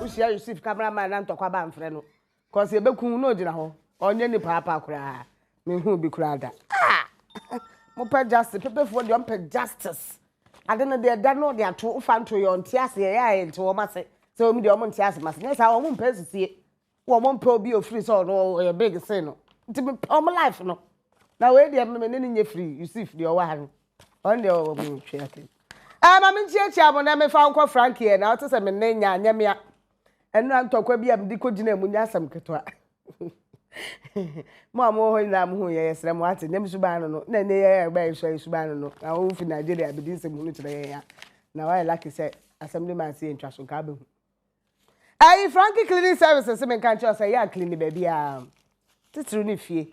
Usia Yusuf cameraman na ntokwa ba mfre no cause ebekun no gina ho onye ni papa kura me hu bi kura da mo pe justice pepefo de on pe justice ade no de da no de ato fa nto yo ntiase ya ye nti wo mase so mi de o mo ntiase mase ne sa wo mo mpe sisie wo mo mpe obi o free so no big sin no nti o mo life no na we de me ne nye free Yusuf de o wa ha no on de o mo twa ake ma me nchiechi abo na me fa nko Frankie na o te se me ne nya anyamia enu antokwa bi am di ko gina mu nyasam ketwa mo ho na mo ho ye yesre mo ate nyam suban no na ne ye ba yeso suban no na wo fi Nigeria bi din se mu no kire ye ya na why like say assemblyman say ntwa so ka be hu ai Frankie cleaning services me kan che say ya clean ba bia titru ni fie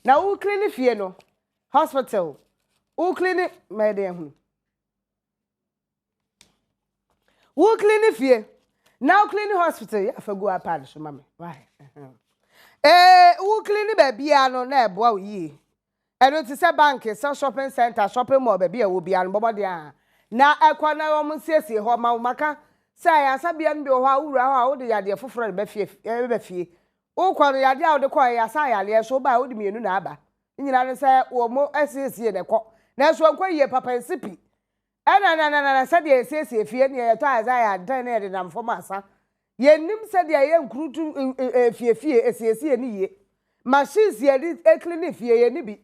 na wo clean fie no hospital wo clean me de hu wo clean fie now cleaning hospital ya fa go apart so mama why wo clean ba bia no na eboa wo yi eno ti se bank se shopping center shopping mall ba bia wo bia no bobo de a na ekwa na wo siesie ho ma maka say ya sabia no bi ho awura ho wo de yade foforo ba fie wo kwaro yade a wo de ko ya sa yale so ba wo de mienu na aba nyina no se wo mo asiesie ne ko na so nkwa yie papa nsipi na said ye siesie fie ne ye to azaya dan na ye de namfo masa ye nim said ye nkrutu fie esiesie ni ye machines ye di clean fie ye ni bi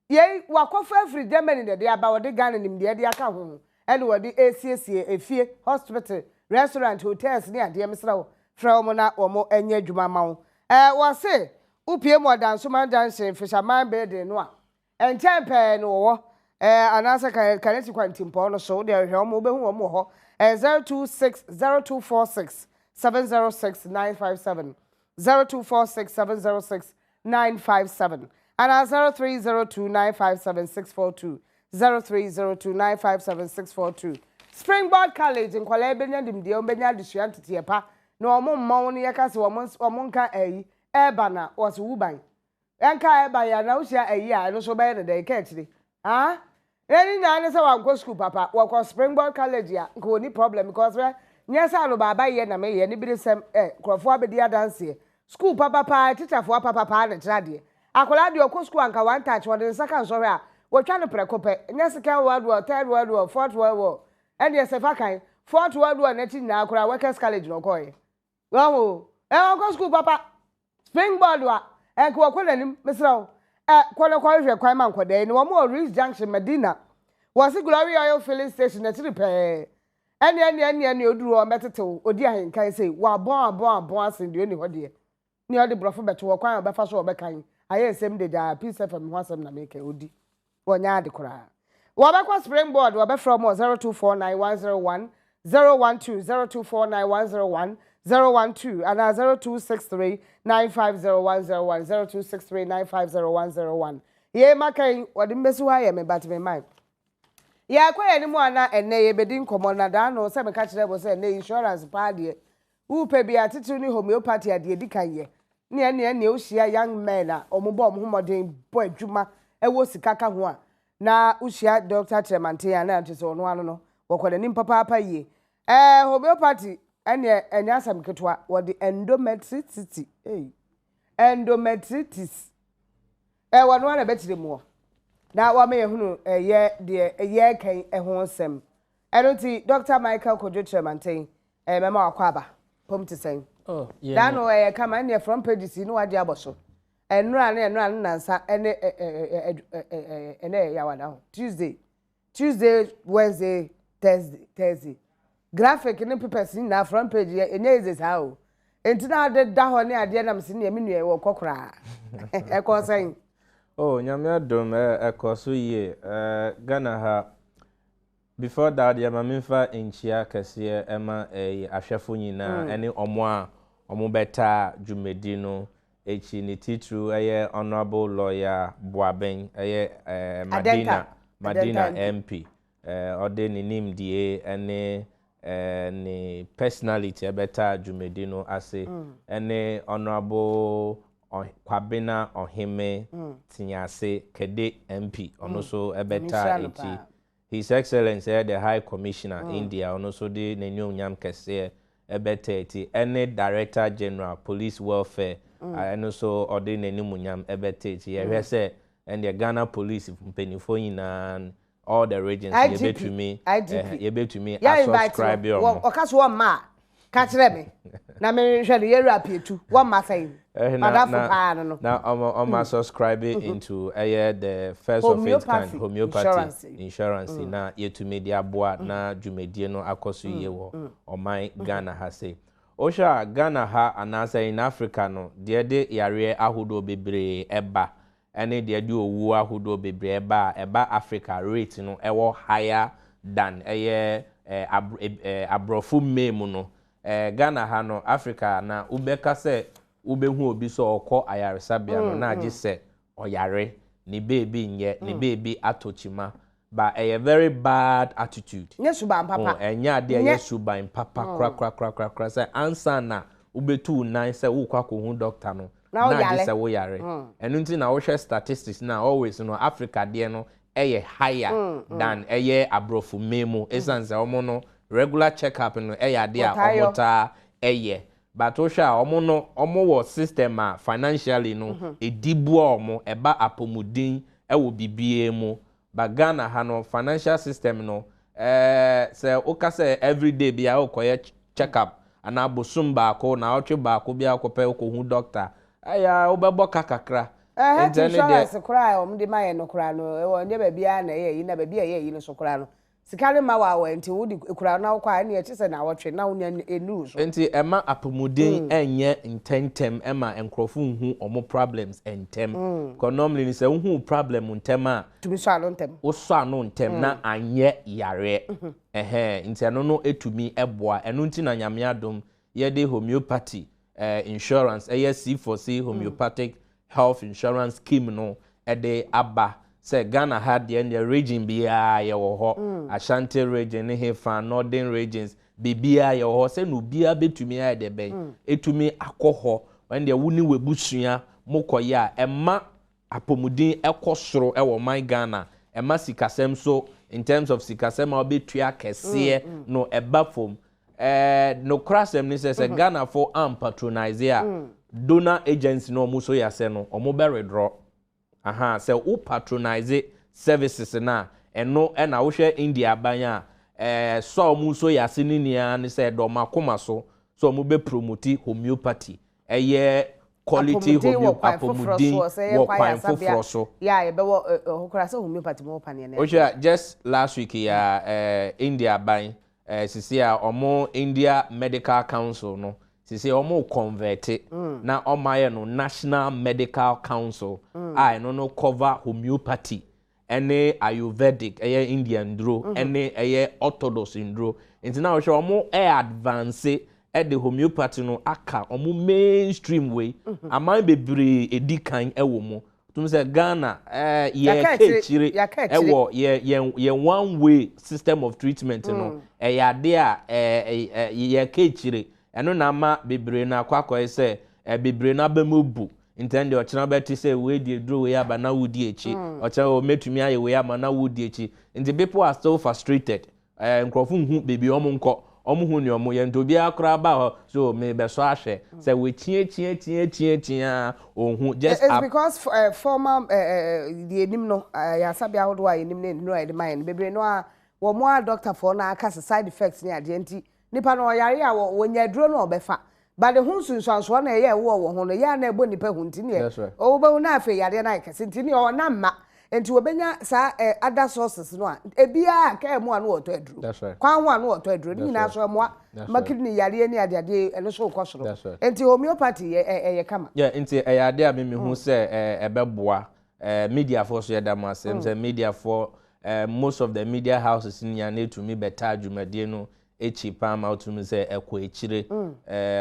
ye wakofa every Germany de aba wo de Ghana nim de de aka ho ene wo de esiesie efie hospital restaurant hotels ni ade mesra wo fra wo na wo enya adwuma ma wo wo se upie mo dan so man dan se fisherman building no a enchempe no wo anasa kaneti kwantimpo no so de hwe omo be hu omo ho 0260246706 957 0246706957 and 0302957642 0302957642 Springboard College in kwala benya dimde ombenya adisua ntete na omo mma no yakase omo nka ayi eba na was wuban enka eba ya na usia ayi a no so be de ka akire any na say wan go school papa we go Springboard College ya ko ni problem because nyesa no baba ye na me ye ni bi sem krofo abedi adanse school papa teacher fo papa na trade akola de ko school anka one touch one second so a wo twa no prekope nyesa kan word word third word word fourth word word and yes fa kan fourth word word na ti na akola workers college no ko ye wo go school papa Springboard wa ko ko nanim mesra kwale hwe kwan man kwade ni wo mo Reach Junction Medina was Glory Oil filling station na tiri pe ene oduru o metetew odi ahenkan sei wa bon asen de oni hode ni ode brofo beto wo kwan obefa so obekan aye esem de da peace fm ho asem na meke odi wonya ade kura wo be kwa Springboard wo be from 0249101012 0249101012 012 and 0263950101 0263950101 ye makai wodi mesu ha ye me bat me mind ya kwa ye ni mu ana enne ye bedi nkomo na da no se me ka kire bo se enne insurance pa de u pe bia titu ni homeopathy ade di kan ye ne o hia young men a omubo omhomoden bo adwuma ewo sikaka ho a na u hia Dr. Tremante ya na ntse ono ano no wokwada nim papa ye homeopathy ene enyasam ketwa wodi endometritis endometritis wono ana betire mu na wa me hunu ye de ye kan ho nsem enoti Dr. Michael Kojo Tremante mema akwaba pom tisen yeah da no kama ene from pages no wade aboso enura na nansa ene ya wada ho Tuesday Wednesday Thursday graphic ni papers ni na front page enye is how entina de da ho ne ade na mse ne menu e wo kokora e ko sen nyame adom ekoso ye Ghana ha before that ya mamimfa enchia kase ema ahwefo nyina ene omo beta dwumedi no echi ni titru honorable lawyer Boaben Madina MP ode ni nimdie ene ni personality beta dwumedi no ase ene honorable Kwabena Ohime Tinyase Kede MP ono so ebeta eti His Excellency the High Commissioner India ono so de n'enyo nyam kese ebeteti any Director General Police Welfare and also ode n'enyo nyam ebeteti ye hwese and the Ghana Police mpenifo nyina all the regions ye be to me subscribe your okaso ma ka kire me na me hwe ye rapietu one ma say now I'm subscribing into the first of its kind homeopathy insurance na ye to media boa na dwumedie no akoso ye wo oman Ghana ha say osha Ghana ha anasa in Africa no de yare ahodo bebre eba ene de owu ahodo bebre eba Africa rate no ewo higher than abrofu memu no Ghana ha no Africa na ubeka se ubehu obi so okọ ayaresabia no na age se oyare ni baby nye ni baby atochima but a very bad attitude yesuban papa enya de yesuban papa kra say answer na ubetu nan say wo kwa ko hu doctor no na age se wo yare enu nti na wo hwe statistics na always no Africa de no higher than abrofu memo esanse omo no regular check up no de a omota but osha omo wo system a financially no edibu omo eba apomudin wo bibie mu but Ghana ha no financial system no say okase everyday bia okoye check up ana bosum ba ko na otwe ba ko bia akopɛ okohu doctor aya obebo kakakra insurance kura o mde maye no kura no e nye ba bia na ye yi na ba bia ye yi no so kura no sikale ma wa enti wudi kura na kwa na ye chese na wotwe na wonya enu so enti ema apomuden enye intentem ema enkrofo hu omo problems entem ko normally ni se hu problem ntem a tumi so ano ntem wo so ano ntem na anye yare enti eno no etumi eboa eno nti na nyame adom ye de homeopathy insurance C4C homeopathic health insurance scheme no ede aba say Ghana had the region bia ye wo ho Ashanti region ne hefa northern regions bibia ye wo say no bia betumi ya de ben etumi akoho when the wuni webusua mokoya emma apomudin ekosoro ewo my Ghana emma sikasem so in terms of sikasem obetua kese no eba fom no crasem ni say Ghana for patronize donor agency no muso yase no omo be withdraw say o patronize services na eno na wo hwe India banya so muso yase ni nia ni say do makoma so omo be promote homeopathy quality homeopathy wo kwan foforo so yeah be wo hokora say homeopathy mo pane na o just last week ya India ban sisia omo India Medical Council no sisi omo convert na omaye no National Medical Council no cover homeopathy ene ayurvedic Indian dro ene orthodox ndro nti na wo omo advance the homeopathy no aka omo mainstream way aman bebre edikan ewo mo tum say Ghana ye kechire ewo ye one way system of treatment no ade a ye kechire eno na ma bebre na kwakọ ise bebre na bemobu intend ochina beti say we dey draw we aba na wudi echi ocha o metumi aye we ama na wudi echi and the people are still frustrated nkrofu hu bebi omo hu ni omo ye ntobi akra ba ho so me be so ahwe say we tie ohun just it's because former the enim no ya sabia hodo a enim no e de mind bebre no a wo mo doctor for na aka side effects ni ade nti nipa no yare a wonya duro no obefa but the hun sunsanso na ye wo ho no ya na ebo nipa hu ntini e o be na afa yare na ikase ntini o na ma enti obenya sa other sources no a ebia ka emu anu oto aduro kwan ho anu oto aduro ni na so mo makidini yare ni ade eno so kwosoro enti homeopathy ye kama enti ade a me hu se ebeboa media for so yada masem se media for most of the media houses in ya to me better adwumade no echipam out to me say ekwo echire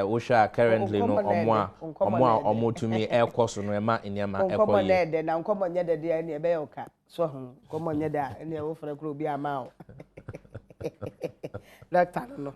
wo sha currently no omo to me ekoso no ema eniama ekoye nkomo de na nkomo nye de de ne be yoka so nkomo nye da ene wo fere kro bi ama o doctor no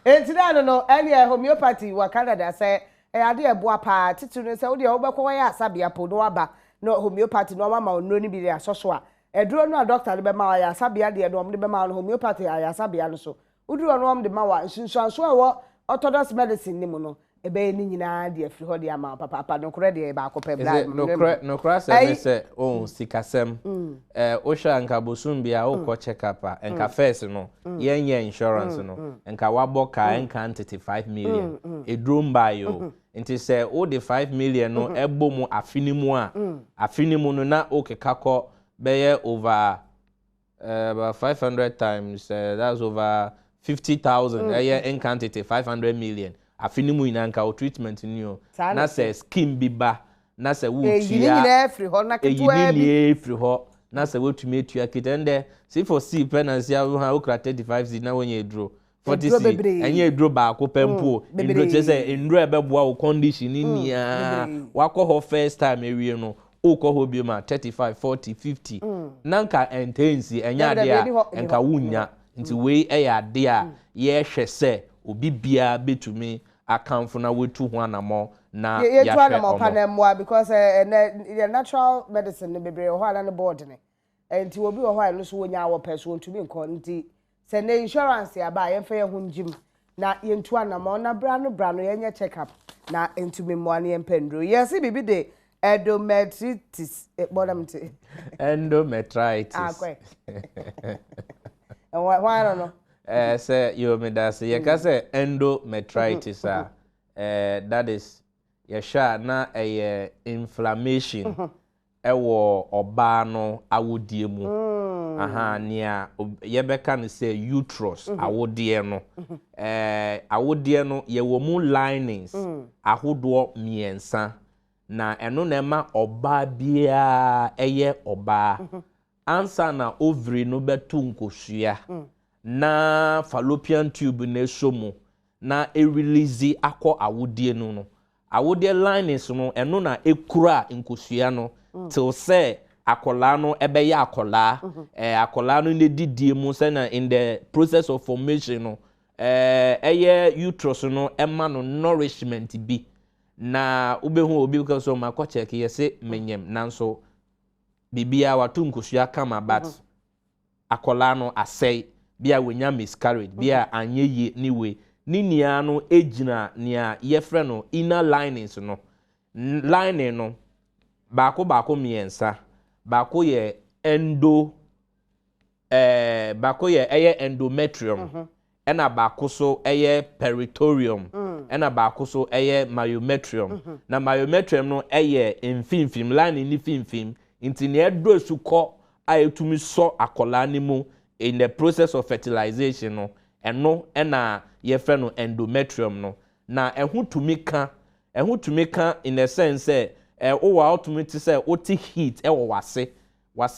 entira no ene homeopathy wa Canada say ade eboa pa titunu say wo de wo bekwo ya asabia po no aba no homeopathy no mama onro ni bi de asoso a eduro no a doctor de be ma ya sabia de no de be ma no homeopathy ya sabia no so uduro no de ma wa nsunsuanso a wo orthodox medicine ni mu no ebe ni nyina de afiri ho de ama papa no kore de ba akopɛ bla no kora se on sikasem o hwa nka bosum bia o ko check up nka first no yenye insurance no nka wabɔ ka nka 35 million edrum ba yo nti se o de 5 million no ebo mu afinimu a afinimu no na o keka kɔ be over about 500 times that's over 50,000 nka 500 million afinimu inanka o treatment ni o na se skin bi ba na se wo tua nyina afiri ho na ketua bi afiri ho na se wo tumi tua kitende si for see penance ya ha o kra 35 na wonye edro 40 enye edro ba ko pempo edro chese endro ebeboa o condition ni ya wakɔ ho first time ewie no o ko ho bi ma 35 40 50 nanka intensi enya ade a enka wunya nti we eya ade a ye hwese obi bia betumi akamfo na wetu ho anamo na ya hwe anamo panemwa because the natural medicine ne bebre ho ala ne board ne enti obi ho ha no so wonya awo person ntumi nko nti se ne insurance ya ba ye mfa ye ho njim na yentu anamo na bra no yenye check up na ntumi mo na ye mpendro yes bibi de endometritis bodamte endometritis kwe why no say you me that say you say endometritis that is ya sha na inflammation ewo oba no awodie mu aha nia ye beka no say uterus awodie no awodie no ye wo mu linings ahodo miensa na eno na ma oba bia eye oba ansa na ovary no betu nkosua na fallopian tube na esomu na release akọ awodie no awodie linings no eno na ekura nkosua no till say akola no ebe ya akola akola no ne didie mu say na in the process of formation no eye uterus no ema no nourishment bi na ubehu obi ka so ma ko check yese menyem nanso bibia watu nkosua kama but akola no asei bia wenya miscarriage bia anyeye niwe ni nia no ejina nia yefre no inner linings no lining no baako miensa baako ye baako ye eye endometrium ena baako so eye peritoneum ena baako so eye myometrium na myometrium no eye infimfim lining ni fimfim nti ne edo sukọ ayetumi so akola ni mu in the process of fertilization no ena ye friend no endometrium no na ehutumi ka in the sense o wa ultimately say oti heat wo wase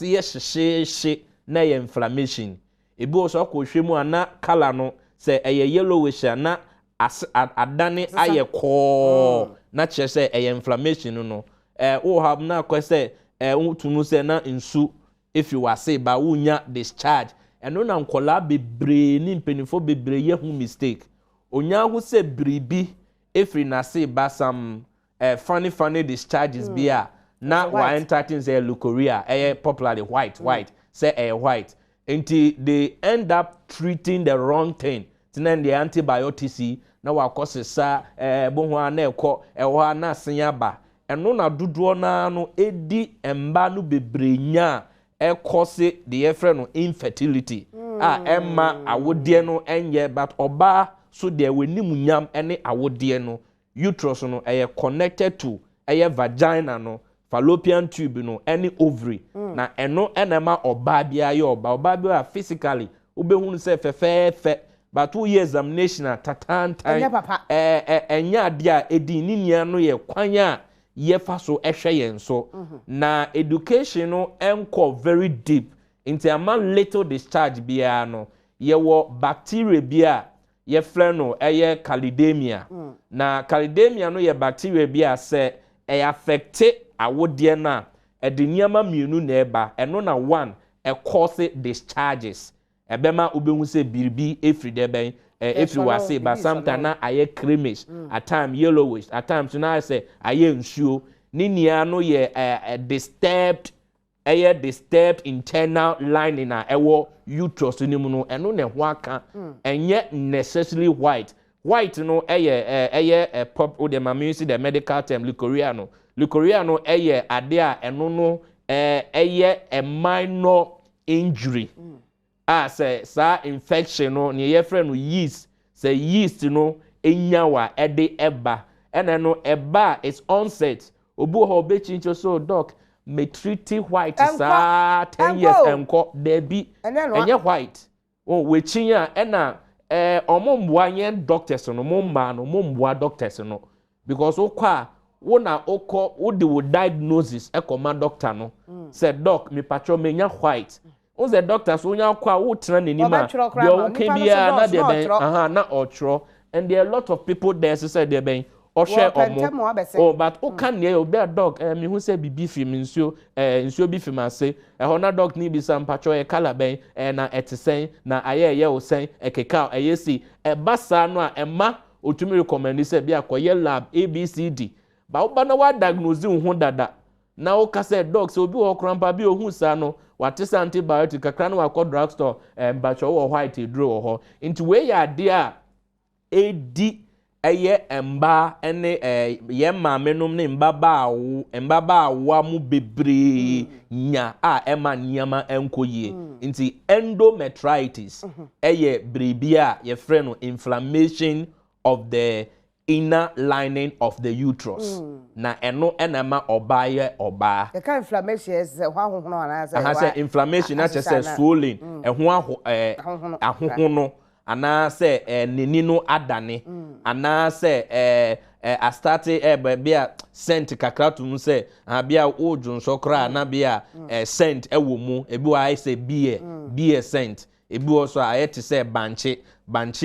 ye hyehye na ye inflammation ebi o so ko hwemu ana color no say yellowish na adane aye ko na che say inflammation no o have na ko say utumu say na nsu if you wase ba wunya discharge eno na nkola bebre ni mpenifo bebre ye hu mistake onya hu se bribi efri na se ba some funny discharges bia na wa entertain say leukorrhea popularly white say white until they end up treating the wrong thing tinan the antibiotics na wa cause sa bohwa na ekọ ewa na asenya ba eno na dodo na no edi emba no bebre nya cause the friend no infertility emma awodie no enye but oba so there we nim nyam ene awodie no uterus no connected to vagina no fallopian tube no any ovary na eno enema oba bia ye oba bia physically ubehunu se fe but 2 years examination tatan enya dia edi ni nia no ye kwanya ye fa so ehwe yen so na education no enko very deep into a man little discharge bia no ye wo bacteria bia ye freno caleidemia na caleidemia no ye bacteria bia se affect awodie na edeniama mienu na eba eno na one cause discharges ebema ubehu se biribi efri deben if you wase but sometimes na aye creamish at time yellowish at times na say aye nsuo ni nia no ye disturbed disturbed internal lining a ewo uterus ni mu no eno ne ho aka enye necessarily white no pop o de mama use the medical term leukorrhea no ade a eno no a minor injury say sa infection no ne ye frɛ no yeast say yeast no enya wa ede eba ena no eba is onset obu ho be chincho so doc me treat white sa 10 years enko there be enye white we chinya ena omomboa yen doctors no momboa doctors no because okwa wona okọ wo de diagnosis ekoma doctor no said doc me patro menya white on the doctors wonya kwa wo tena nenima de o kan bia na de ben na otro and there are a lot of people there say de ben o share omo but o kan ne o be dog me hu say bibi film nsuo bi film ase ho na dog ni bi sam patro e kala ben na etisen na aye o sen ekeka ayesi e basa no a ema otumi recommend say bia koye lab abcd ba wo ba na wa diagnose hu dada na o ka say dog say obi wo krampa bi ohun sa no watisa antibiotic kakra na wakọ drugstore bacho wo white dro ho into we ya de a edi eye emba ene ye maamenum ne mbaba awo mu bebre nya a ema niama enkoye into endometritis eye brebia ye frɛ no inflammation of the inner lining of the uterus na eno enema obaye oba the kind inflammation is hwahohono ana say inflammation na say swollen ahohono ana say neni no adane ana say a start bia scent kakratum say bia ojunso kra na bia scent ewo mu ebi wa say beer scent ebi also ayete say banche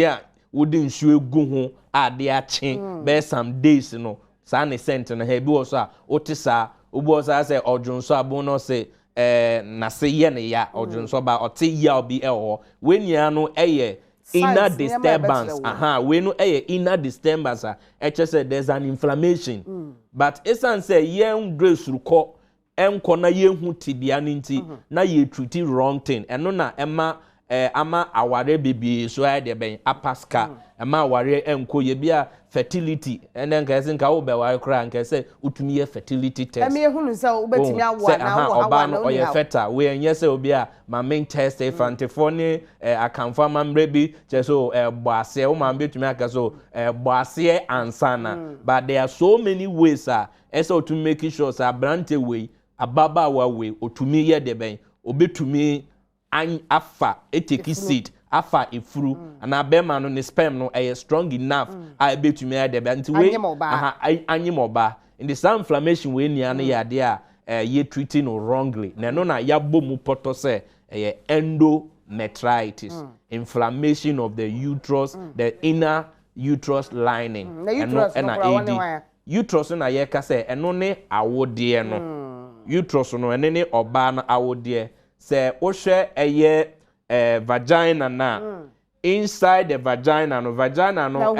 a wodi nsuo egu ho ade ache be some days no sa ne scent no he bi also a otisa obi also say odwonso abo no say na se ye ne ya odwonso ba ote ya obi ho wenia no inner disturbance we no inner disturbance say there's an inflammation but esan say yen grace ruko enko na ye hu tibia nti na ye treat wrong thing eno na ama aware bebie so de ben apaska ama aware enko ye bia fertility enen ka esin ka wo be ware kra nka say utumi ye fertility test emi ehunu say ubetimi awa na wo hawa na oye feta we enye say obi a ma main test e fantifone akamfa mamre bi che so boase wo ma betumi aka so boase ansana but there are so many ways to make sure say brante way ababa wa way otumi ye de ben obetumi afa eteki seed afa ifuru ana bema no ne sperm no strong enough I betumi ade be nti we anyimoba in the some inflammation we nia na ya de a ye treating no wrongly na no na ya bomu poto se endometritis inflammation of the uterus the inner uterus lining and uterus na ye ka se eno ne awode no uterus no ene ne oba na awode se ohwe vagina na inside the vagina no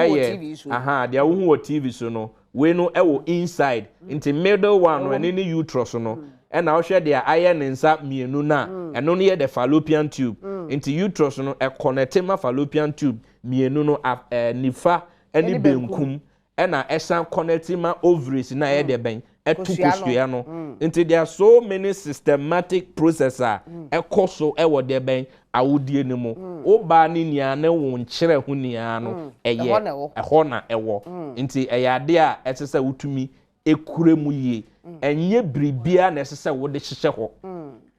dia wo hu TV so no we no inside into middle one no ene uterus no and na ohwe dia aye ne nsa mienu na eno no ye the fallopian tube into uterus no connect ma fallopian tube mienu no nifa ene benkum na esan connect ma ovaries na ye de ben etuposua no into there are so many systematic processes ekoso ewo de ben awodie ni mu oba ni nia na wo nkyere ho nia no eho na ewo into eyade a etese wutumi ekuremu ye enye bribia na esese wo de hyehye ho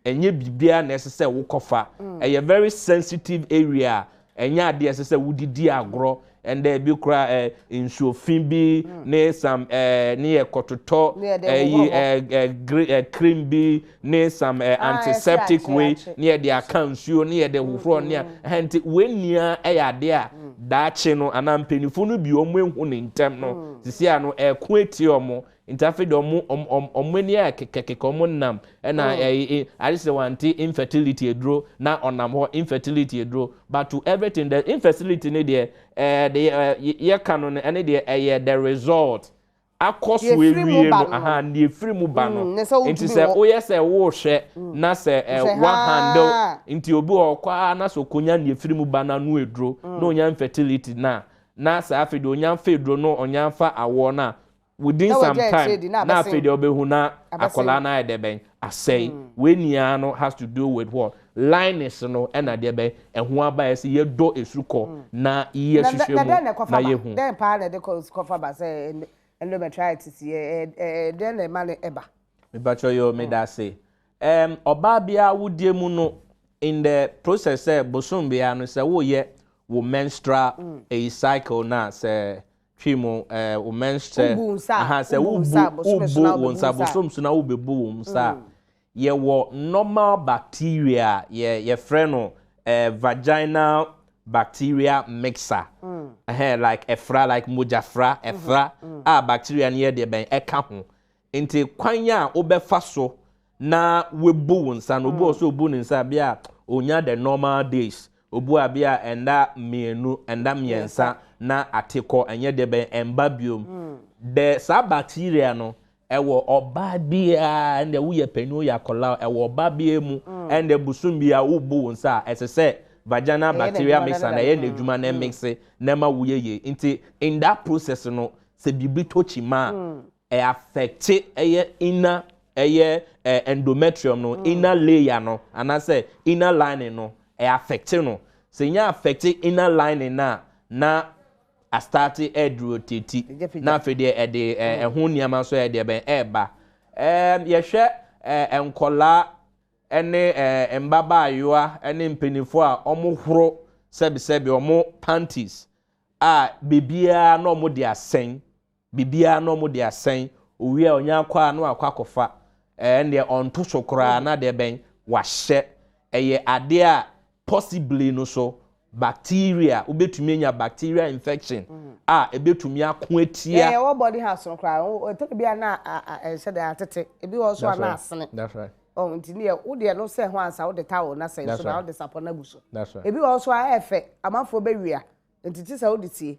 enye bibia na esese wo kofa eye very sensitive area enye ade esese wudidi agro and there be cry insuofin bi ne some ne kototo cream bi ne some antiseptic way ne the akansuo ne the wofro ne henti wenia eyade a daache no anampenifo no bi omu ne ntem no sisi ano ko eti omo interfere omweni kekeke nam na I say wanti infertility edro na onam ho infertility edro but to everything the infertility ne there ye canon and the result akɔso ewie no aha ne efiri mu ba no nti se oyɛ se wo hwɛ na se one handle nti obi okwa na so konya ne efiri mu ba na no eduro na onya infertility na sa afede onya fedro no onya fa awo na within some time na afede obehu na akola na edeben asɛe we nia no has to do with what liness no na de be ehu aba ese ye do esuko na ye hwehwɛ mu na ye hu den pa na de kofa ba say endometritis den na ma ne eba me bacho yo me da say oba bia wudie mu no in the process say bosom bia no say wo ye wo menstrual a cycle na say twimo wo menstrual say wo nsa bosom so na wo bebu wo nsa ye wo normal bacteria ye friend no vaginal bacteria mixer like efra like mojafra efra bacteria ne de ben eka ho nti kwanya obefa so na webu wonsa no obu so obu nsa bia onya the normal days obu abia enda mienu enda miensa na ateko enye de ben emba biom the sa bacteria no ewo oba bia ende wo ye panu ya kola ewo oba bia mu ende busum bia wo bu wonsa esese vaginal bacteria mixer na ye nedwuma na mix na ma wuyeye nti in that process no se bibi tochi ma affect inner endometrium no inner layer no and I say inner lining no affect no se nya affect inner lining na I started rotate na fede ehun niam so de ben eba ye hwe enkola ene mbaba ayoa ene mpenifo a omohoro sebi omo panties bibia na omo de asen bibia na omo de asen owi a onya akwa na akwakofa ene onto sokora na de ben wahye eye ade a possibly no so bacteria ubetumi enya bacteria infection ebetumi ako atia wo body house no kra o to bia na said atete ebi wo so na asene that's right ntini wo de no se ho ansa wo de tawo na se so na wo de sapo na buso that's right ebi wo so efe amafo be wia ntiti se wo de tie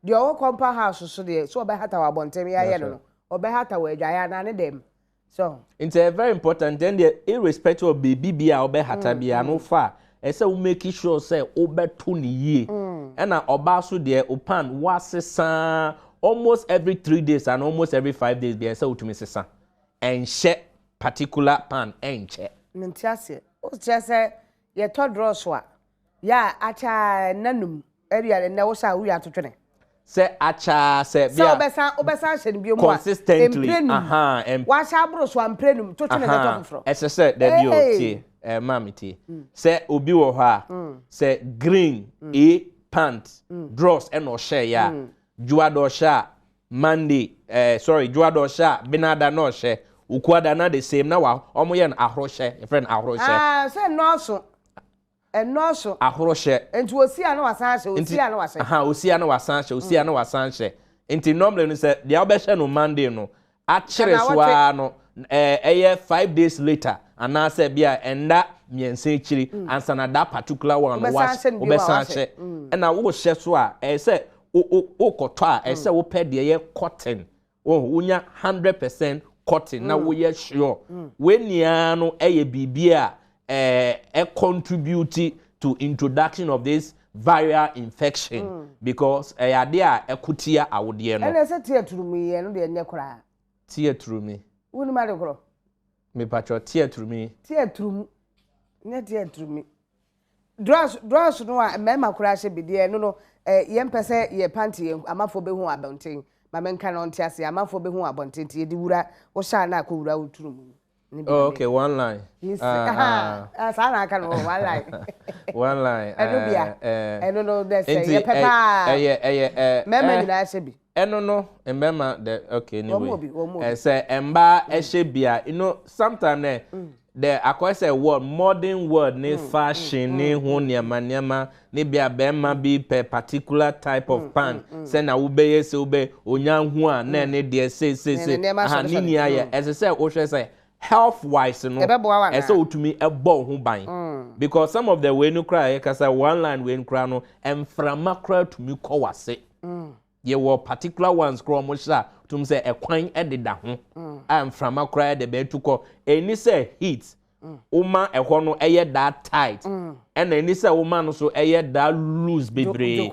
de wo compound house so de so be hata wa bontem ya ye no obe hata wa adwa ya na ne dem so it's very important then the irrespective of baby bia obe hata bia no fa ese we make sure say obeto ni yie na oba so de opan wasesa almost every 3 days and almost every 5 days bia ese utumi sesa enche particular pan enche ntiase o chese ye to draw so a ya acha nanum area na wo sa wo ya totwene se acha se bia obesa hye ne biomu consistently wa sha abro so amprenum totwene na tofro ese se da bio tie mamity say obi wo ha say green pant draws and or share ya juado sha monday juado sha binada no share ukuada na the same na wa omo ye ahoro share friend ahoro share say no so ahoro share enti osia na wasan share osia na wasan osia na wasan share osia na wasan share enti normally no say dia obehwe no monday no akire so no 5 days later and I said bia enda miense chiri ansa na that particular one was obesanche and na wo hye so a say o koto a say wo pɛ de ye cotton wonya 100% cotton na wo ye sure we nia no bibia contribute to introduction of this viral infection because ade a ekotia awode no and say tieturu mi ye no de nye kora tieturu mi wonu ma de koro me patro tieturu mi ne tieturu mi draws no a mema kora hye bidie no ye mpese ye panty amafo behu abonten ma menka no ntiase amafo behu abonten tie di wura wo sha na akowura wuturu mu okay one line yes sa na aka no one line one line eno no de say ye pepa mema nyina hye bi eno no mbema the okay anyway say emba ehye bia you know sometimes the akwese word modern word ne fashion ne ho niama ne bia bema bi per particular type of pan say na wo be say obe onya hu a na ne de say ni ni aye as say o hwe say health wise no as otumi ebo ho ban because some of the way no cry kasa one line we cry no emframa cry to me ko wase ye wo particular ones cry mo sha tum say ekwan ededa ho am frama kra de betuko eni say heat uma ehɔ no eye that tight and eni say uma no so eye that loose bebre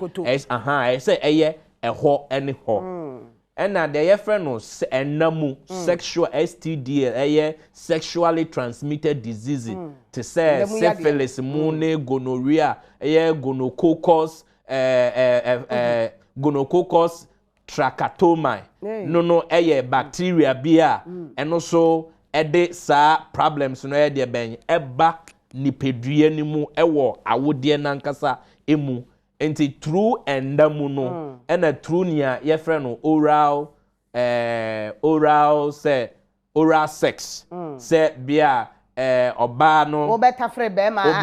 say eye ehɔ ene ho and na the your friend no enamu sexual STD eye sexually transmitted disease to say syphilis mune gonorrhea eye gonococcus gonococcus trachotoma no eye bacteria bia eno so ede sa problems no ede ben eba nipedua ni mu ewo awode nankasa emu enti true endamu no ena true nia ye frɛ no oral sex se bia oba no obeta frɛ be ma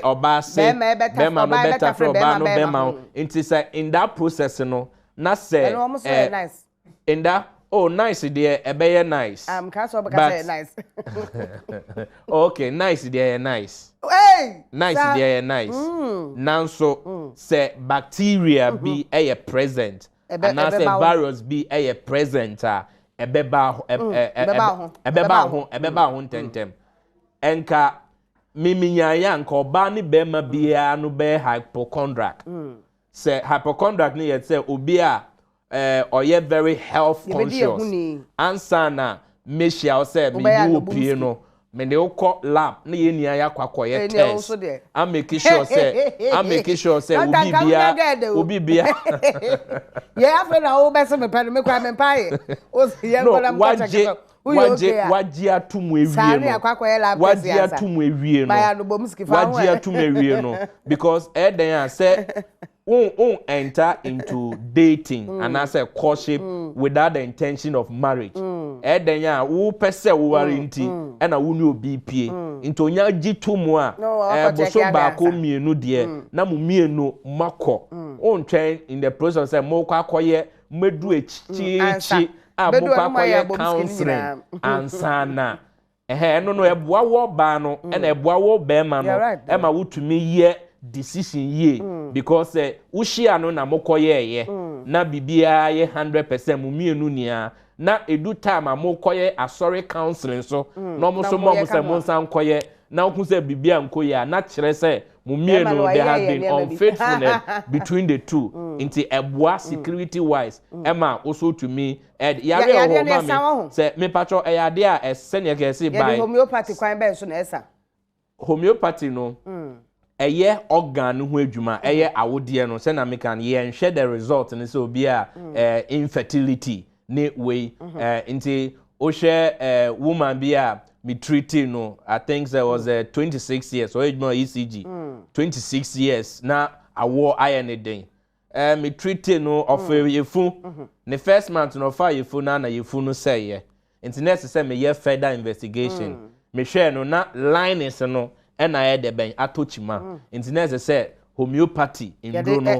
oba se be ma no beta frɛ oba no be ma enti say in that process no na say nice in that nice there ebeye nice can so because say nice okay nice there nice hey nice there nice nanso say bacteria be present and na say virus be present ebeba ho tentem enka miminyaya nka oba ne bema bia no be hypochondriac say hypochondriac ne yet say obi a oye very health conscious answer na meshia say me you opie no me de ukọ lab na ye nia ya kwakoye test I make sure say obi bia ye afa na o be se me pa me kwa me pa ye o ye ngola mpa waji atumu ewie no waji atumu ewie no because eden say enter into dating and as a courtship without the intention of marriage eden ya wo pese wo warranty na wo ni obi pie into nya gitumu a boso ba ko mienu de na mu mienu makọ ontwen in the process say mo kwa akoye medu echi abukwakoye counseling ansana no no eboa wo ba no na eboa wo be ma no e ma wutumi ye decision ye because ushia no na mokoye ye na bibia ye 100% mu mienu nia na edu time amokoye asori counseling so no mo so mo se mo san koye na ku se bibia nkoye na kire se mu mienu there has been unfaithfulness between the two into eboa security wise ema also to me yare o mama say me patro eyade a esene ke say by homeopathy kwan ben so na esa homeopathy no eye organ ho adwuma eye awode no say na me kan ye nhwe the result ni say obi a infertility ne way into o share woman be a me treating no I think there was 26 years or ECG 26 years na awo iron den me treating no of yefu the first month no fa yefu na yefu no say ye internet say me ye further investigation me share no na line is no na ye de ben atochima internet say homeopathy indro no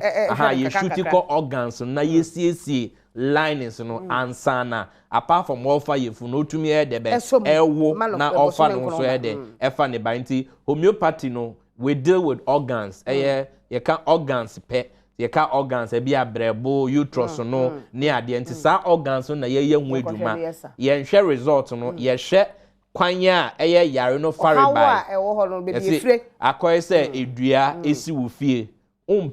ye shoot ko organs na ye siesie linings no ansana apart from offer yefu no tumi e de be ewo na offer no so e de efa ne banti homeopathy no we deal with organs ye can organs pe ye can organs e bia brebo uterus no ne ade nti sa organs no na ye hu adwuma ye nhwe result no ye hwe kwanya eye yare no faribai ewo ho no be fire akoye se edua esi wo fie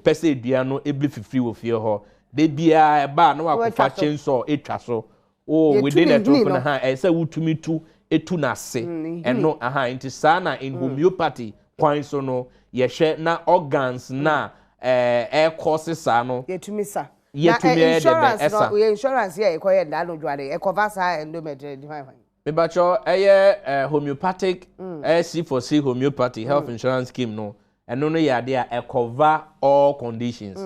pese edua no ebi fifiri wo fie ho de bia eba na wakofa chainsaw etwa so within a drop na say wutumi tu etu na se eno nti sana in homeopathy kwan so no ye hwe na organs na causes no yetumi sa insurance ye ekoye nda no dware ekova sa endometrium me bacho homeopathic C4C homeopathy health insurance scheme no eno no yade a cover all conditions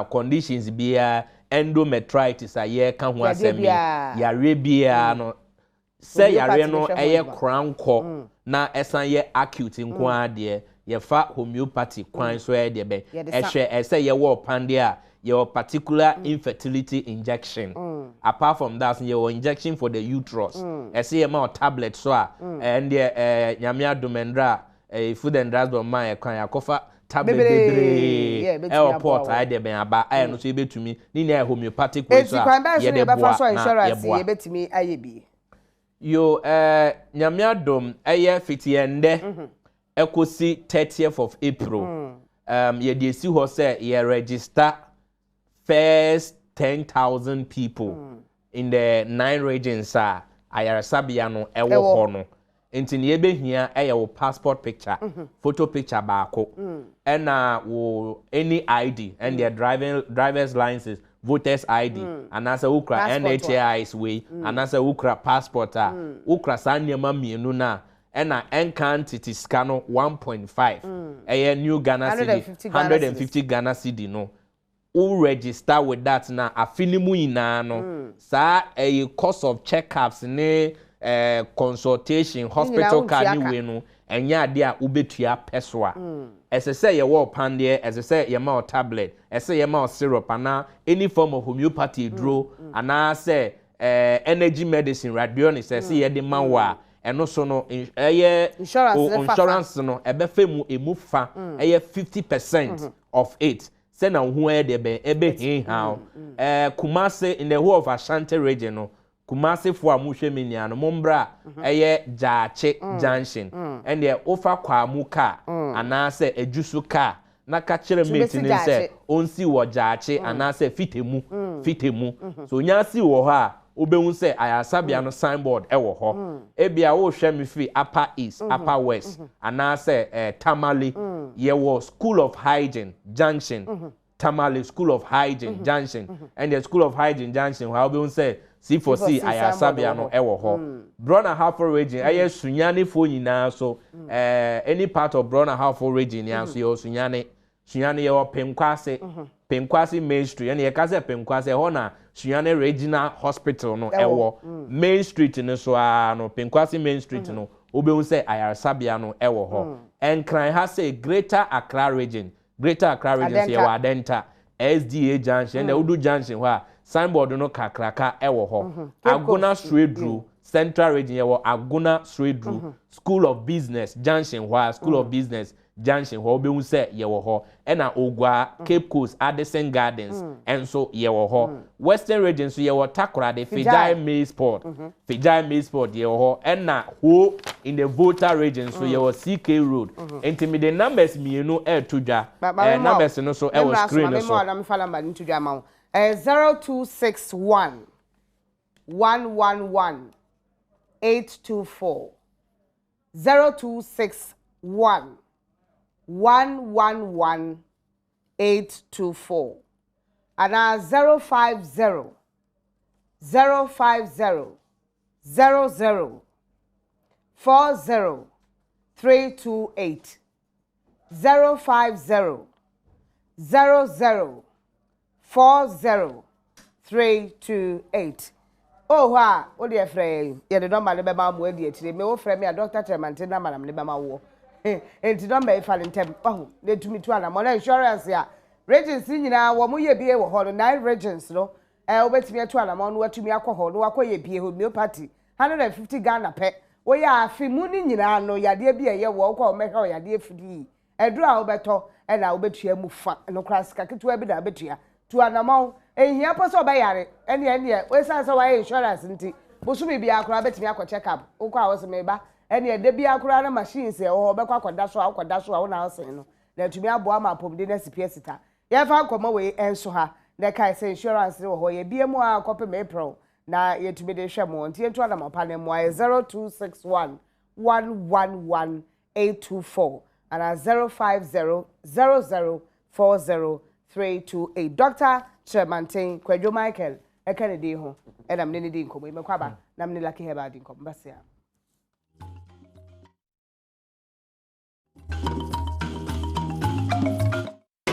conditions bia endometritis aye ka ho asemi yare bia no say yare no cranko na esan ye acute nko ade ye fa homeopathy kwan so ye de be ehwe say ye wo pande a your particular infertility injection apart from that your injection for the uterus say ye ma tablet so and the nyame adomendra food and drugs but man kwan yakofa tablet airport I de ben aba I no so yebetumi ni na homeopathic way so ye de boa na ye betumi aye bi yo nyame adom eye fitiende ekosi 30th of April ye de si ho say ye register first 10,000 people in the 9 regions ayaresabia no ewo ho no enti ne ebehia wo passport picture photo picture baako na wo any ID and their driver's license voters ID anasa ukra NHIS way anasa ukra passport ukra sanyema mienu na na encantity scan no 1.5 new Ghana cedi 150 Ghana cedi no who register with that na afinimu ina no sa cost of checkups ne consultation hospital card ni we no enya ade a ubetua pesoa ese say ye wo pande ese say ye ma tablet ese ye ma syrup ana any form of homeopathy dro ana say energy medicine radionics ese ye de ma wa eno so no insurance no ebe fa mu emufa 50% of it say na hu de be ebe hin how Kumasi in the whole of Ashanti region no Kumasi fo amuhwe menia no mombra jaache junction and the ofa kwa muka anase ejusu ka na ka kire mate ni se onsi wo jaache anase fitemu so nyasi wo ha obehun se ayasabia no signboard wo ho ebia wo hwe me fi upper east upper west anase Tamale ye wo school of hygiene junction Tamale school of hygiene junction and the school of hygiene junction how obehun se C4C ayasabia no ewo ho Brona Halfo region sunyane fo nyina so any part of Brona Halfo region ya so sunyane ye wo Penkwase Main Street and ye ka se Penkwase ho na sunyane regional hospital no ewo Main Street no so no Penkwase Main Street no obehun se ayasabia no ewo ho enkran ha say Greater Accra region say ye wa Adenta SDA junction and Udu junction ho signboard no kakraka ewo ho Aguna Straight Drew Central region yewo Aguna Straight Drew School of Business junction ho School of Business junction ho be say yewo ho na Ogwa Cape Coast Addison Gardens enso yewo ho Western region so yewo Takora de Fijai Maize Port yewo ho na ho in the Volta region so yewo CK Road enti the numbers mienu tudwa numbers no so ewo screen no so na me fala mba ntudwa ma 0261 111 824 0261 111 824 and 050 050 00 40 328 050 00 40328. Oh, ha, o dear friend, ye the number never ma mo di etire me wo frɛ me a Dr. Tremantin na manam never ma wo. Enti number e fa ntem. Oh, dey to me to ana mo na insurance ya. Regions nyina wo mo ye bie wo ho no 9 regions no. Obetimi to ana mo no watumi akɔ no wakɔ bie homeopathy 150 Ghana pe. Wo ya afi mu ni nyina no yade bia ye wo kɔ meka wo yade fidi. Eduru a obeto e na obetua mu fa no kraska ketewa bi da betua. To anamon ehia poso bayare ene we sanse wa insurance nti bosumi bia akura betimi akọ check up ukọ awose meba ene de bia akura na machines e ho bekọ akoda so wo na awose no na tumi abo ama pomde na sipia sita ye fa nkoma we enso ha na kai se insurance wo ho ye bia mu akọpe me pro na ye tumi de hwe mo nti entu anamon pa ne mo 0261 111 824 and 050 00 40 328 Dr. Tremantin Kwadwo Michael Kennedy ho enam ne di nkomo imekwaba nam ne Lucky Herbal di nkomo basia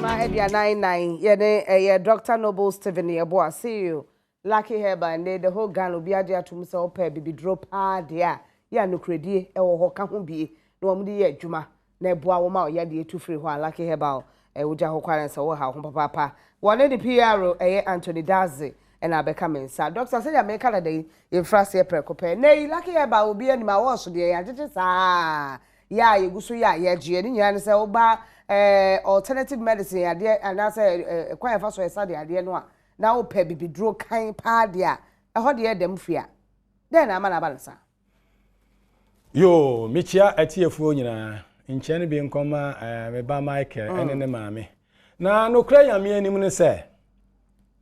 ma edia 99 ye Dr. Noble Stephen Yebo I see you Lucky Herbal and the whole gang obi ade atum se opa bibi drop de a ya no kredie ewo ho ka ho bie na omde ye adwuma na eboa wo ma o ya de etu free ho Lucky Herbal uja ho kwara nsa wo ha ho papa wone di PRO Anthony Daze na abeka mensa doctor say ya me kala dey infrase prekope nei Lucky Herbal obi ani ma wo so de ya jeje saa ya yeguso ya yeje ni nyina ne se oba alternative medicine ade anase kwan fa so esa de ade no a na wo pa bibiduro kan pa de a ho de edem fia den na ama na balansa yo michia atiefuo nyina nkyene bi nkoma me ba Michael ene ne maame na no kra yame anim ne se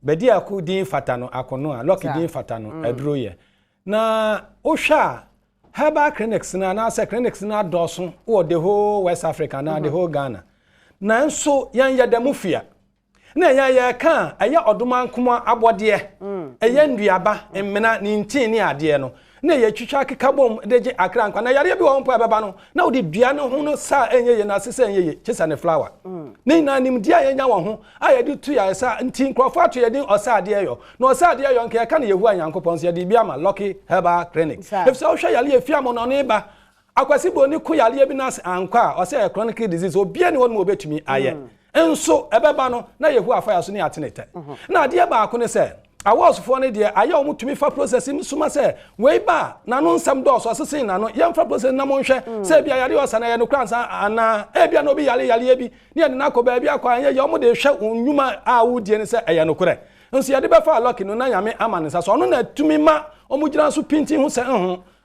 bedi akudin fata no akono a lock din fata no aduro ye na ohwa herbal clinics na se clinics na doso wo the whole West Africa na the whole Ghana na nso yan yadamu fia na ya ka eye odoma nkoma abode eye nduaba mmena ni ntin ni ade no na ye twitwa kekabom deje akra nkwa na yare bi wo mpo abeba no na wo de dua no ho no sa enye na sesa enye chisa ne flower ni na nim dia ye nya wo ho aye de tu ya sa ntin krofo ato ye din osade yo na osade yo nke ka na yehu anyankopon so ye de bia ma Lucky Herbal Clinic if so hwa yale afia mo no ne ba akwasi bo ni ko yale bi na ankwa o say chronic disease obi ani won mo betumi aye enso ebeba no na yehu afa ya so ne atenete na de ba ko ne say awosfo ne de aye o mutumi fa process suma se we ba na no nsam do so asese na no yem fa process na mo nhwe se bia yare osana ye no kransa ana e bia no bi yale bi ne de na ko ba bia kwa anye ye o mo de hwe onwuma a wo die ne se eye no kore nso ye de be fa Lucky no na nyame amane sa so no na tumi ma o mo gira so pinti hu se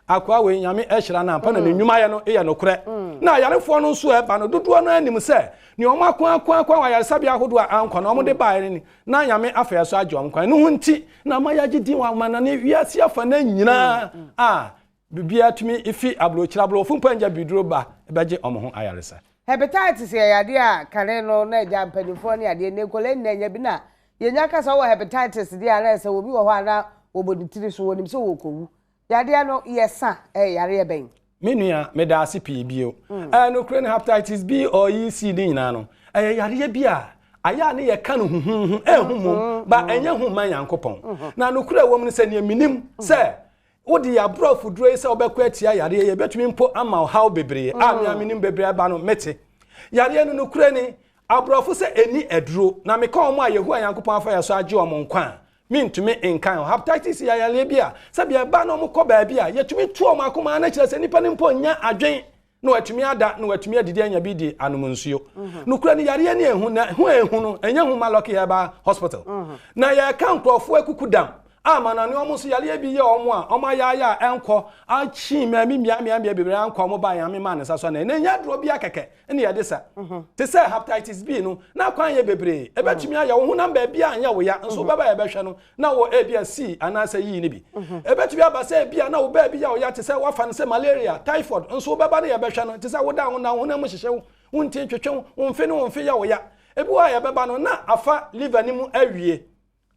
akwa we nyame ehira na ampa na nwuma ye no eye no kore na yarefo no nso e ba no dodo no anim se ni o makwa wa yaresa bia hodo anko na o mo de ba ni na nyame afa so ajom kwan no hunti na ma yaji din wa mana ne wiase afa na nyina bibia tumi ifi ablo fumpa biduro ba beje omo ho ayaresa hepatitis ya yade a kare no na eja mpanifo ne yade ne kole nya bi na yenya kasa wo hepatitis dia na se wo bi wo ho ana wo boditiri so wonim se wo kowu yade no yesa yare ben menua meda ase pii bio no kren hepatitis B or C ni nyina no yare bi a aya ne ye ka no huhun ehumum ba enye human yankopon na no kura wom ne se ne minim se wodi ya brofu duro se obekwa atia yare ye betumi mpo ama how bebre a minim bebre ba no mete yare no kura ni abrofu se eni eduro na me ka omo ayehu yankopon afa ya so age omo nkwa mintumi enkan hepatitis ya yale bia sabia ba no mo ko ba bia yetumi tu omo akoma na kire se nipa ni mpo nya adwen no watumi ada no watumi adidi anya bi di anomunsuo no kura ni yare ni ehu na ehu no enya hu ma Lucky Herbal Hospital na ya kan krofo akukudam amana ni omo so yale bi ye omo a omo ya enko achi mia bebere anko omo ba ya me ma ne saso na nya dro bia keke ene ye de sa te say hepatitis B no na kwan ye bebere e betumi aya wo hu namba bia anya wo ya nso baba ye behwe no na wo A B C anasa yi ni bi e betumi aba say bia na wo ba bia wo ya te say wo fa ne say malaria typhoid nso baba ne ye behwe no te say wo da ho na ho na mo hyehye wo ntie twetwe wo mfe no wo mfe ya wo ya ebi wa ya beba no na afa liver ni mu awie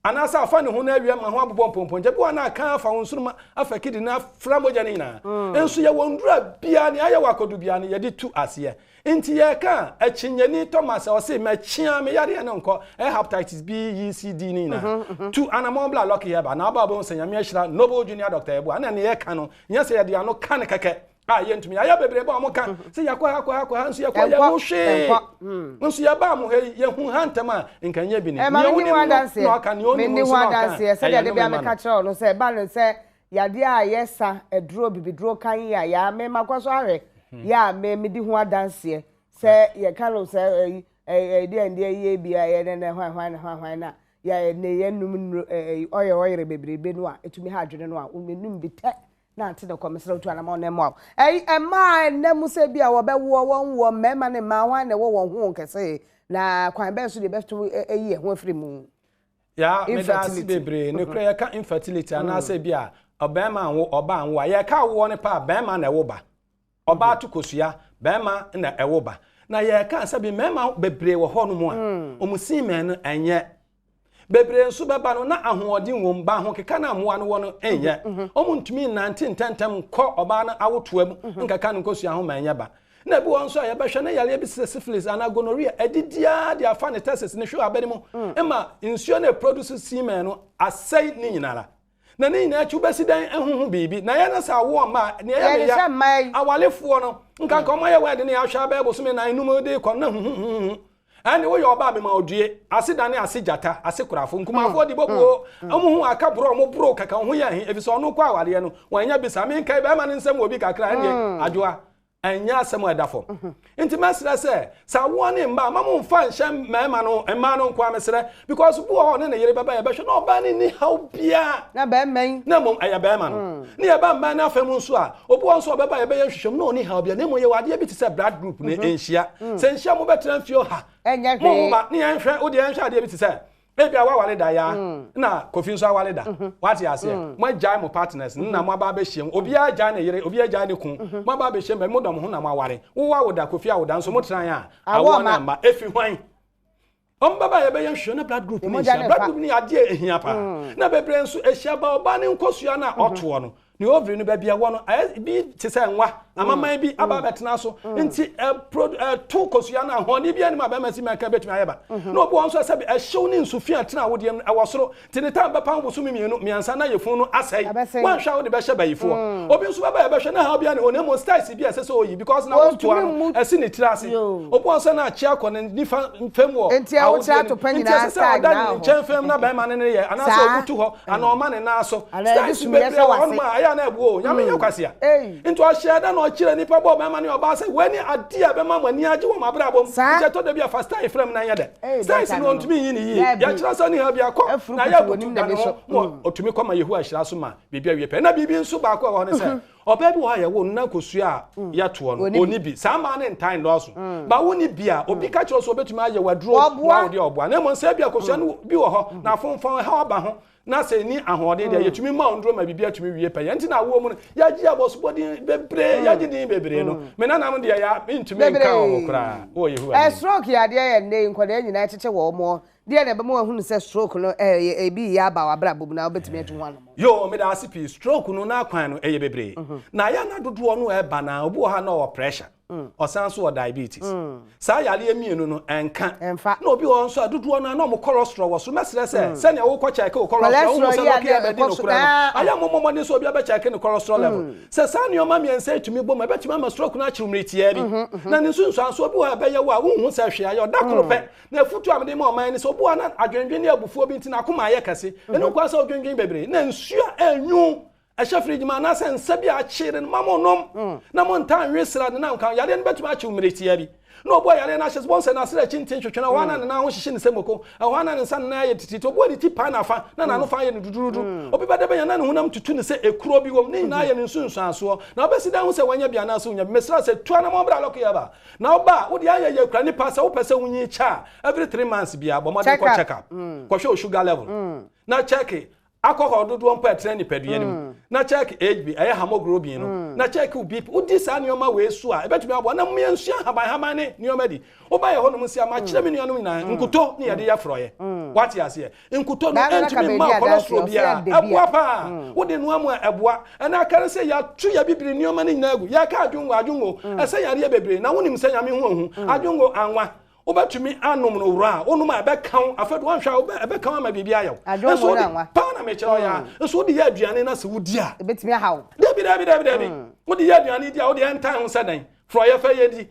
anasa afa ne ho na awie ma ho abobɔ mpomponje bi wa na aka afa hunsuruma afa kidi na framoja ni na enso ye wondura bia ne aye wakodu bia ne ye di tu ase enti ye ka achinyani Thomas o se ma chia me yare ne nko hepatitis B C D ni na tu anamon bla Lucky Herbal na aba bo nsanyame ahira Noble Junior Doctor Ebu ana ne ye ka no nya se ye de ano ka ne keke yentumi aya bebre ba mo ka se yakwa nso yakwa ya mo hwe nso ya ba mo he ye hu hantama nkanye bi ne ni oni no aka ni oni mo so aka se de bia me ka kire no se ba no se yade a yesa eduro bibiduro kan ya me makwaso ahwe ya me di hu adanse se ye ka no se de ye bia ye ne hwan na ya ne ye num oyere bebrebe no a etumi ha adwene no a menum bi te na ante de komesere otu anama on emo ma nemu se bia wo be wo won mema ne ma hwan ne wo won ho kese na kwan be so de besto eyi ho afiri mu ya me da si bebre ne kra ya ka infertility ana se bia obema anwo oba anwo ya ka wo ne pa bema na ewo ba oba atukosua bema na ewo ba na ya ka se bi mema bebre wo ho no mu a omusin men no enye bebre nso beba no na ahoodi wom ba ho keka na amoa no wo no enye omuntumi nante ntentem kɔ oba na awotoam nkaka no kosua ho manya ba na bi won so ya behwe na yale bi syphilis ana gonorrhea edidia de afa ne tests ne hwe abani mu ema nsuo na produce semen no asai ni nyinara na ni nyina chu besidan ehuhu bibi na ya na sa wo ma ne ya be ya awalefo no nkaka omo ya wede ne ya hwa ba ebo so me na enum de kɔ na huhu ani wo yo ba me ma odue asidane asijata asikurafo nkumafo di bobo omuhu aka bro mo bro kaka ho ya hi ebiso no kwa awale no wanya bisa me kai ba ma nsem obi kakra ne adwoa anya asem edafo nti mesere sa wo ne mba ma mo mfa nhye mema no emma no nkwa mesere because bu ho ne yere baba ye behwe na oba ni how bia na be men na mom aya be ma no ne ye ba mma na afam nso a obu nso baba ye be ye hwehwem na oni how bia na mo ye wade bi te se blood group ne enhia se nhia mo betra mfio ha enya hwe mo ba ne ye hwe wo de enhia ade bi te se maybe awa wale da ya na kofi nso awale da what you say mo jai mo partners na mo aba be hiem obi a jai na yere obi a jai ne kun mo aba be hiem be mo dom ho na mo aware wo wa wo da kofi awo da nso mo tran a awo na mba efi hwan baba ye be ye hwe na blood group ni blood group ni ade ehia pa na bebre nso ehia ba oba ne nkosua na oto no ni ovary no ba bia wo no bi te se nwa amaman bi aba betena so nti to kosua na ho ni bia ni ma ba masi maka betumi ayeba no obo nso se be ehyew ni nsufi atena wo de awosoro tini ta ba pan bosu mienu miansa na yefun no asai wan hwa wo de be hye bayifo obi nso ba be hye na ha bia ni onemo styles bi ese so yi because na wo to ano esi ni tirase obo nso na achia ko ni fam wo enti a wo tira to panyina style na chen fam na ba ma ne ye anase obutu ho ana o ma ne na so styles be be wo ma aya na ebuo nyame yakwasia nti o hye da o kire nipa bo be ma ne oba se wani ade a be ma mani age wo mabra bom je to da bia first time frame na yede size no ntumi yin yi ya kira so ni ha bia ko na ya botu da no otumi koma yehu a hira so ma bibia wie pe na bibi nso ba ko ho ne se oba bi wo ya wo na kosua ya to no oni bi sa ma ne ntan lo so ba woni bia obi ka kiro so obetumi aye wadro wa wo de oboa na mo nsa bia kosua no bi wo ho na fonfon ha oba ho na se ni ahode de yetumi ma ondro ma bibia tumi wie pe yenti na wo mu ya gi abosbodi bebre ya gi din bebre no me na nam de ya ntumi nka o kra wo yehu stroke ya de ya ne nkwada nyina cheche wo mo de na be mo hu se stroke no bi ya ba wa bra bobu na obetumi etu ho anamo yo me da asipi stroke no na kwan no eye bebre na ya na dodo no e ba na obu ha na o pressure osanso o diabetes sa yale emienu no enka na obi won so adudu na na mo cholesterol wo so mesere se ne wo kwa check o cholesterol wo so no ke be di no kura no aya mo ne so obi aba check no cholesterol level se sa ne o ma miensa etumi bo ma betumi ma stroke na chirumreti ya bi na ne nsunsu anso obi wa be ye wo a wo hu se hwe ayo dakoro pe na futu amde ma o man ne so obi wa na adwendwe ne abufu obi ntina akoma aye kase enu kwa sa odwendwe bebre na nsua anyu Ashafriji ma na sen sabi a chire mamo nom na mo ntan wesra na nkan yale ne betuma achi umereti ya bi no boy yale na hye sponsor na sra chintin twetwe na wana na ho hyehye ne semoko wana ne san na ye titi obo di tipa na fa na no fa ye ne dudurudu obi bede be na ne honam tutu ne se ekuro bi wom ne na ye ne nsunsu aso na obesi dan ho se wanya bia na so nya mesra se tua na mo bra lokọ ya ba na oba wo de aye ye kura ni pasa wo pese wunyi cha every 3 months bia bo mo de ko check up ko show sugar level na check akọkọ dodo mpa etre ni pedua nim na check HB aye hemoglobin no na check BP udi sa nioma we su a ebetumi abo na mmie nsu haban ne nioma di oba ye hono msi ama kire me nuanom na nkuto ne yade ya froye what you say nkuto no entumi ma cholesterol bia aboa pa udi no amu aboa na akare se ya tu ya bibiri nioma ne nyina agu ya ka adwongo ese yare bebre na wonim se nyame hu adwongo anwa obatumi anom no wura onum abekan afedo anhwa abekan ama bibia ayo so pa na me kire ya so di ya aduane na se wodi a ebetimi hawo dabi wodi ya aduane dia wodi entan ho sedan froye fa yedi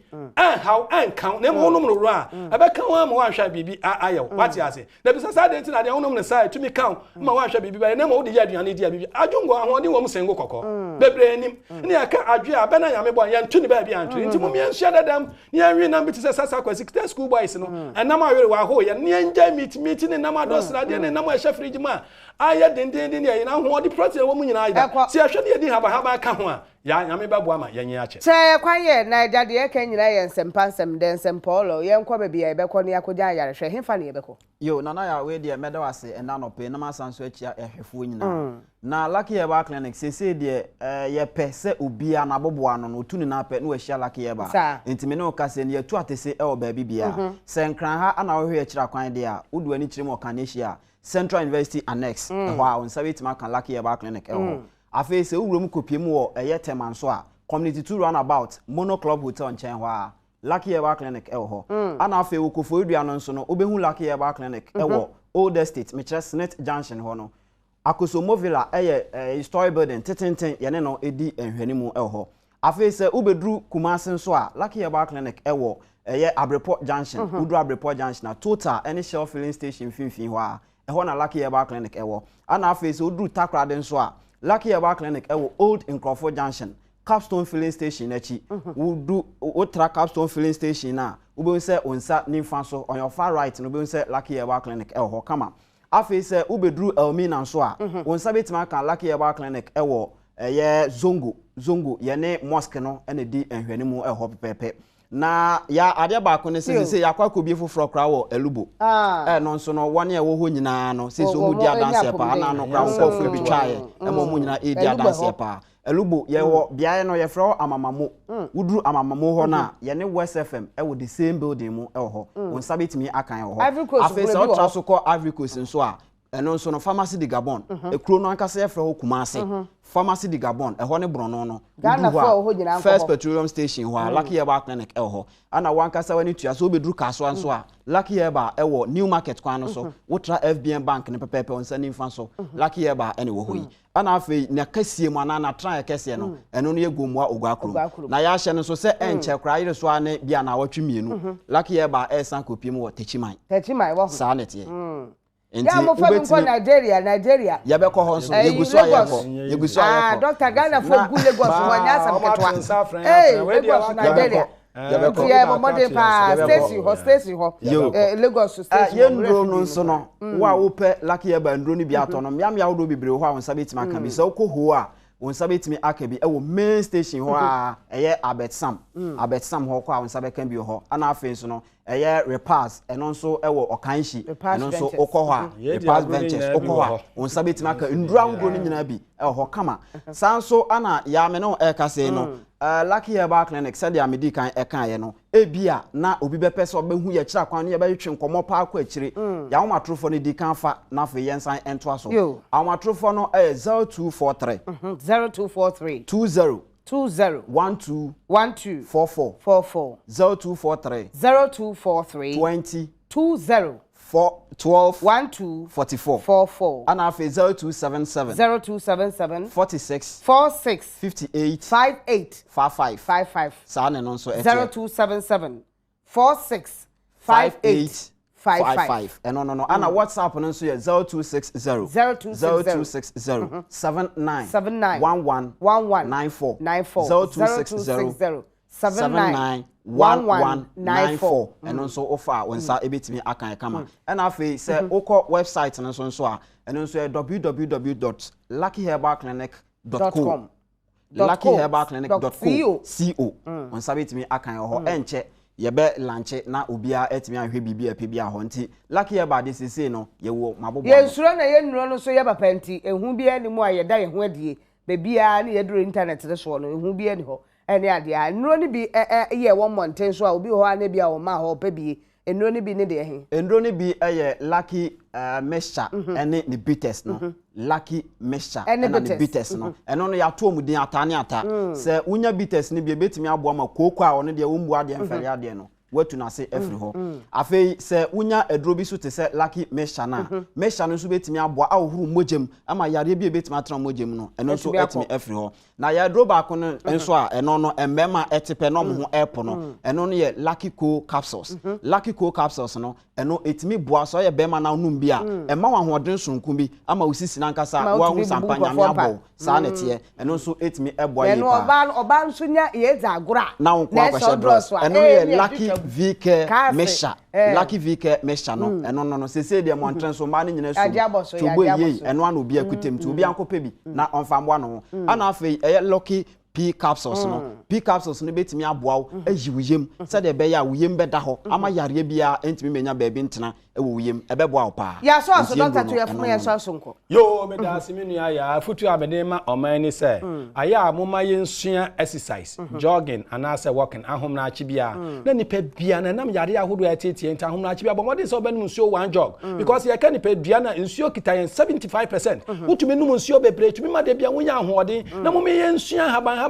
how kan na mo onum no wura abekan ama wanhwa bibi ayo what you say na bi sasa denti na dia onum no sai tumi kan ma wanhwa bibi ba na mo wodi ya aduane dia bibi adwongo ahode wo msengo kokko bebre enim ne aka adwe abena nyame bon ya ntuni ba bia ntuni nti mo mianhia dadam ne anwi na bi te sasa kwasi kita school boys no enam awere wa ho ya ne enja meet ne nam adosra de ne nam ahya fridge ma aya dendenden ne na ho di protein wo mu nyina ida si ahwe ne yedi haba ka ho a ya nyame babu ama yenye ache se kwaye na jade ye kan nyina ye nsempasem den sempolo ye nkwa bebia ye bekọ ne yakọja ayare hwe hemfa ne ye bekọ yo nana ya we de meda wase ena no pe na masanso achia ehwefuo nyina na lucky yeba clinic sese de ye pese obia na boboa no no tuni na pe no ahia lucky yeba ntime ne okase ne yetu atese e oba bibia se nkran ha ana wo hwe akira kwan de a wodu ani kire mo kanehia Central University Annex ho a onsa wetima kan lucky yeba clinic ho afi se uwurom kopiem wo eye temanso a community to run about Mono Club Hotel nchen ho a lucky yeba clinic ho ana afi wo kofo edua no nso no obehu lucky yeba clinic wo Old Estate Mitchell Senate Junction ho no Akosomo Villa eye story building titenten yene no edi enhwanimu ho afi se ubedru Kumasi nso a lucky yeba clinic wo eye Abreport Junction udru Abreport Junction na total any shell filling station finfin ho a ho na lucky yeba clinic wo ana afi se udru Takrade nso a lucky yeba clinic wo Old Incrofo Junction Capstone filling station echi wo tra Capstone filling station na wo be say onsa nimfa so on your far right no be say Lucky Herbal Clinic ho kama afi say wo bedru Elmina so a onsa betima kan Lucky Herbal Clinic wo ye zongo ye ne mosque no ene di enhwene mu ho pepepe na ya ade ba ko ne se ya kwa kobi foforo kra wo elubo no nso no wone e wo ho nyina no se so mu di adanse pa na no kra wo fo bi twae e mo mu nyina e di adanse pa elubo ye wo bia no ye fro amamamo wuduru amamamo ho na ye ne West FM e wo the same building mu e ho won sabetimi akan ho afi se o tra so ko Ivory Coast nso a eno nso no pharmacy de Gabon ekuro no ankasa ye fro ho Kumase pharmacy de Gabon e ho ne brono no First Petroleum Station ho Lucky Herbal Clinic e ho ana wankasa wani tua so obeduru kaso anso a Lucky Herbal e wo New Market kwan no so wotra FBN Bank ne pepepe on sani mfa so Lucky Herbal ene wo hoyi ana afi na kasie mu ana na try kasie no eno no yegomwa ogwakro na ya hye no so se enche kra yire so ane bia na watwemienu Lucky Herbal e san kopiem wo techiman wo sa netie ya mo fa ko Nigeria ya be ko ho so yeguso ayeko Dr. Ghana for good Lagos ho nya sam ketwa Lagos Nigeria ya mo modern pa station ho Lagos station ye ndro no nso no wa wo pe Lucky Herbal ndro ni bi ato no miam ya wo do bibre ho a won sabetima kan bi se wo ko ho a won sabetimi aka bi e wo main station ho a eye Abetsam ho ko a won sabe kan bi ho ana afen so no eye repass eno nso e wo Okanshi eno nso okọ ho a repass benches okọ ho a won sabetimi aka ndura ngro ni nyina bi e ho kama sanso ana ya me no e kase no Lucky Herbal Clinic said ya medi kan e kan ye no e bia na obi be pese obehu ye kira kwan no ye be twe nkomo pa akọ akire ya wo matrofo no di kan fa na fe yensan ento aso a matrofo no 0243 0243 20 12 44 0243 20 20 12 44 and after 0277 46 58 55 sane no so 0277 46 58 55 no ana WhatsApp no so 0260 79 11 94 0260 79 1194 eno nso ofa wonsa ebetimi akan kama and afi say okọ website no so a eno nso www.luckyherbalclinic.com luckyherbalclinic.co wonsa betimi akan ho enche yebe lanche na obia etimi ahwe bibia pebia ho nti Lucky Herbal de sese no ye wo mabobo ye nsuro na ye nnuro no so ye bapenti ehu bia ni mu ayeda ye ho adie bebia na ye duro internet de so no ehu bia ni ho ene ade a nnuro ni bi ye wo monten so a obi ho ana bia wo ma ho pebie nnuro ni bi ne de he nnuro ni bi ye Lucky mixture ene ni bitters no Lucky mixture ene ni bitters no eno no ya to mu din atane ata se unya bitters ni bi betimi abo ma koko a ono de wo mbu ade mfere ade no watu na se every ho afei se unya edro bi so te se Lucky mixture na mixture no so betimi abo a ohuru mojem ama yare bi betimi atra mojem no eno so etimi every ho na ya edro ba ko no enso a eno no embema etepe no mo ho epo no eno no ye Lucky Co capsules Lucky Co capsules no eno etimi boa so ye bema na onum bi a ema wa hoden sonku bi ama usisi na nkasa wa hu sampanya me abo sa na tie eno so etimi eboa ye pa eno oba nso nya ye za agora na won kwa kwashe bros eno ye Lucky VK mixture Lucky VK mixture no eno no sese de mo ntren so ma ne nyina so tubo ye eno ana obi akutem tu obi ankope bi na onfambo no ana afei Lucky P capsules no P capsules no betimi aboawo ayiwuyem se de be ya wuyem be da ho ama yare bia entimi menya ba bi ntena ewo wuyem ebeboa pa ya so aso doctor to yefuma ya so aso nko yo me da asimi ya ya futu abede ma oman ni se aya amoma yensua exercise jogging and say walking ahom na achi bia na nipa bia na nam yare ahodo ya tetie nta ahom na achi bia bo modern so be num nsuo one jog because ya ka nipa bia na nsuo kita yen 75% utumi num nsuo bebre tumi ma de bia wonya ahoden na mo me yensua haban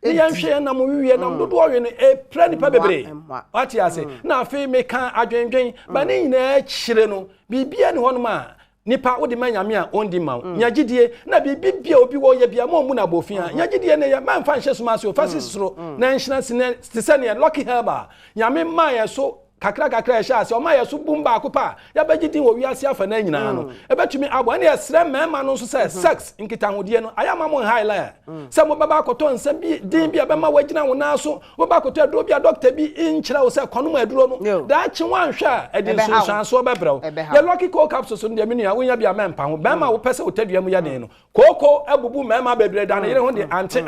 ni yanhwe na mo wiye na dodo owe ne pre nipa bebre ati ase na afi me kan adwendwen ba ne nyina kyire no bibia ne hono ma nipa wo de manyame a ondi ma nyagidie na bibia obi wo ye bia mo mu na bofia nyagidie ne ya man fa nhye soma so fa sisro na nhina sine sene Lucky Herbal nyame ma ye so kakra ehya ase o ma ye so bumba akopa ya begidin wo wiase afa na nyina no e betumi abo na esre mema no so say sex nkita hodie no aya ma mo highlight say mo baba akoto nsem bi din bi abema wagina wo na so wo ba akoto aduro bi doctor bi inkyira wo say kono ma aduro no da chi wan hwa e din so so bebrɛw ye lucky coal capsules no de menua wo nya bi amempa ho bema wo pese wo tadua mu ya den no koko abubu mema bebre da na yere ho de ante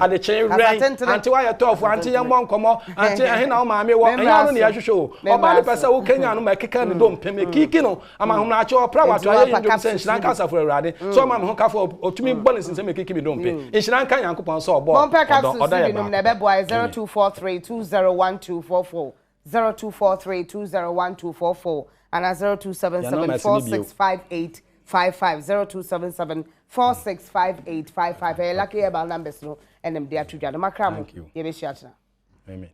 ade chen ren ante wa ye tofu ante ye mo nkomo ante ahe na wo maame wo enya no ne ya hwehwe o ba le pese wo kenya no ma keka ne dom peme kiki no ama ho na ache opra wato aye ndom se nhira nka safo awurade so ma me ho kafo otumi bonus nse me kiki me dom pe nhira nka yankopon so obo oda ye no na be boy 0243201244 0243201244 and 0277465855 0277465855 lucky about numbers no and them there to jada makram ye be share. Amen.